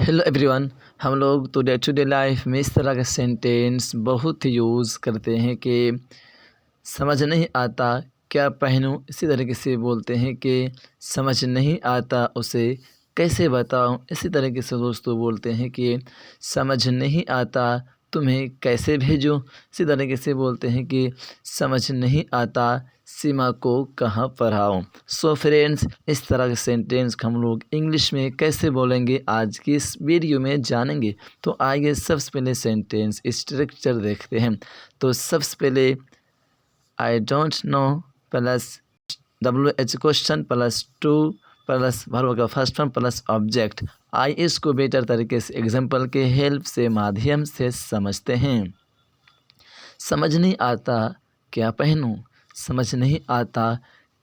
Hello everyone. हम लोग तो डे टू डे लाइफ में इस तरह के सेंटेंस बहुत यूज़ करते हैं कि समझ नहीं आता क्या पहनूं। इसी तरीके से बोलते हैं कि समझ नहीं आता उसे कैसे बताऊं। इसी तरीके से दोस्तों बोलते हैं कि समझ नहीं आता तुम्हें कैसे भेजूं। इसी तरीके से बोलते हैं कि समझ नहीं आता सीमा को कहाँ पढ़ाऊं। सो फ्रेंड्स, इस तरह के सेंटेंस हम लोग इंग्लिश में कैसे बोलेंगे आज की इस वीडियो में जानेंगे। तो आइए सबसे पहले सेंटेंस स्ट्रक्चर देखते हैं। तो सबसे पहले आई don't no plus WH question plus two plus verb का फर्स्ट फॉर्म प्लस ऑब्जेक्ट। आई इसको बेटर तरीके से एग्जाम्पल के हेल्प से माध्यम से समझते हैं। समझ नहीं आता क्या पहनूं। समझ नहीं आता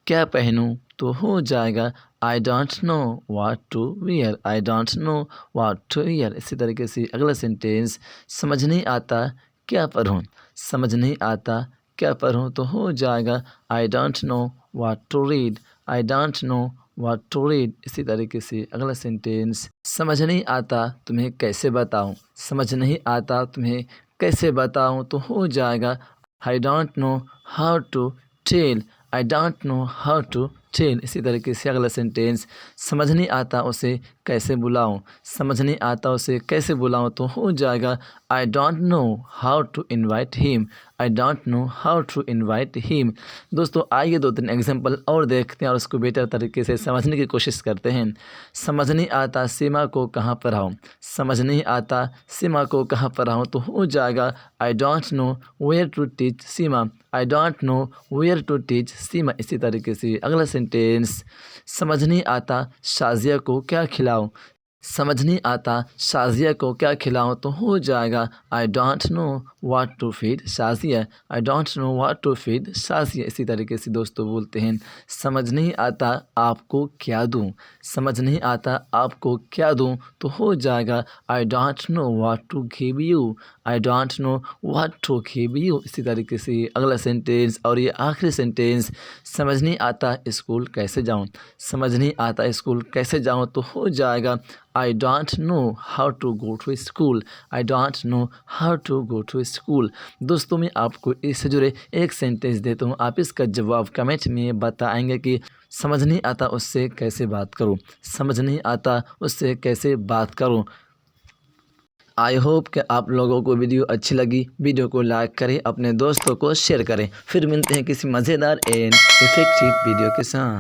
क्या पहनूं तो हो जाएगा I don't know what to wear. I don't know what to wear. इसी तरीके से अगला सेंटेंस समझ नहीं आता क्या पढ़ूं। समझ नहीं आता क्या पढ़ूं तो हो जाएगा I don't know what to read. I don't know what to read. इसी तरीके से अगला सेंटेंस समझ नहीं आता तुम्हें कैसे बताऊं। समझ नहीं आता तुम्हें कैसे बताऊं तो हो जाएगा I don't know how to tell. I don't know how to tell. इसी तरीके से अगला सेंटेंस समझ नहीं आता उसे कैसे बुलाऊं। समझ नहीं आता उसे कैसे बुलाऊं तो हो जाएगा I don't know how to invite him. I don't know how to invite him. दोस्तों आइए 2-3 एग्जांपल और देखते हैं और उसको बेटर तरीके से समझने की कोशिश करते हैं। समझ नहीं आता सीमा को कहाँ पढ़ाऊं। समझ नहीं आता सीमा को कहाँ पढ़ाऊं तो हो जाएगा I don't know where to teach Seema. I don't know where to teach Seema. इसी तरीके से अगला सेंटेंस समझ नहीं आता शाजिया को क्या खिलाऊं। समझ नहीं आता शाजिया को क्या खिलाऊं तो हो जाएगा I don't know what to feed Shazia. I don't know what to feed Shazia. इसी तरीके से दोस्तों बोलते हैं समझ नहीं आता आपको क्या दूं। समझ नहीं आता आपको क्या दूं तो हो जाएगा I don't know what to give you. I don't know what to give you. इसी तरीके से अगला सेंटेंस और ये आखिरी सेंटेंस समझ नहीं आता स्कूल कैसे जाऊं। समझ नहीं आता स्कूल कैसे जाऊं तो हो जाएगा I don't know how to go to school. I don't know how to go to school. दोस्तों मैं आपको इससे जुड़े एक सेंटेंस देता हूँ, आप इसका जवाब कमेंट में बताएंगे कि समझ नहीं आता उससे कैसे बात करूँ। समझ नहीं आता उससे कैसे बात करूँ। आई होप कि आप लोगों को वीडियो अच्छी लगी। वीडियो को लाइक करें, अपने दोस्तों को शेयर करें। फिर मिलते हैं किसी मज़ेदार एंड इफेक्टिव वीडियो के साथ।